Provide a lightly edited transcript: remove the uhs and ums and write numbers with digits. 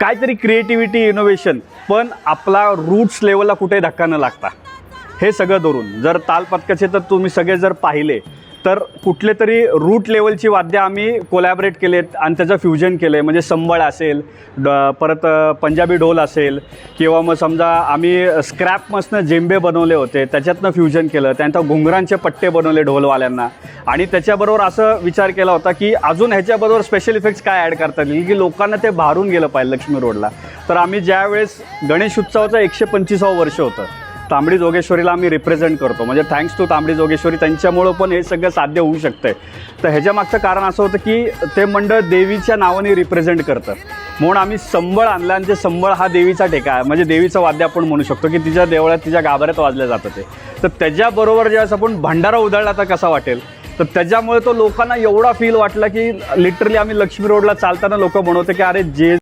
काहीतरी creativity, innovation, पण आपला रूट्स लेवलला कुठे धक्का न लागता हे सगळं धरून जर तालपथकाचे तर तुम्ही सगळे जर पाहिले तर कुठले तरी रूट लेवलची वाद्य आम्ही कोलॅबरेट केलेत आणि त्याचं फ्युजन केलं आहे. म्हणजे संबळ असेल, परत पंजाबी ढोल असेल, किंवा मग समजा आम्ही स्क्रॅपमधनं जेंबे बनवले होते, त्याच्यातनं फ्युजन केलं. त्यानंतर घुंगरांचे पट्टे बनवले ढोलवाल्यांना, आणि त्याच्याबरोबर असं विचार केला होता की अजून ह्याच्याबरोबर स्पेशल इफेक्ट्स काय ॲड करता येईल की लोकांना ते भारून गेलं पाहिजे लक्ष्मी रोडला. तर आम्ही ज्यावेळेस गणेश उत्सवाचं 125वं वर्ष होतं, तांबडी जोगेश्वरीला आम्ही रिप्रेझेंट करतो. म्हणजे थँक्स टू तांबडी जोगेश्वरी, त्यांच्यामुळं पण हे सगळं साध्य होऊ शकतं आहे. तर ह्याच्यामागचं कारण असं होतं की ते मंडळ देवीच्या नावाने रिप्रेझेंट करतं, म्हणून आम्ही संबळ आणला. आणि ते संबळ हा देवीचा ठेका आहे, म्हणजे देवीचं वाद्य आपण म्हणू शकतो की तिच्या देवळात, तिच्या गाभाऱ्यात वाजलं जातं ते. तर त्याच्याबरोबर ज्यावेळेस आपण भंडारा उधळला तर कसा वाटेल, तर त्याच्यामुळे तो लोकांना एवढा फील वाटला की लिटरली आम्ही लक्ष्मी रोडला चालताना लोक म्हणवते की अरे जे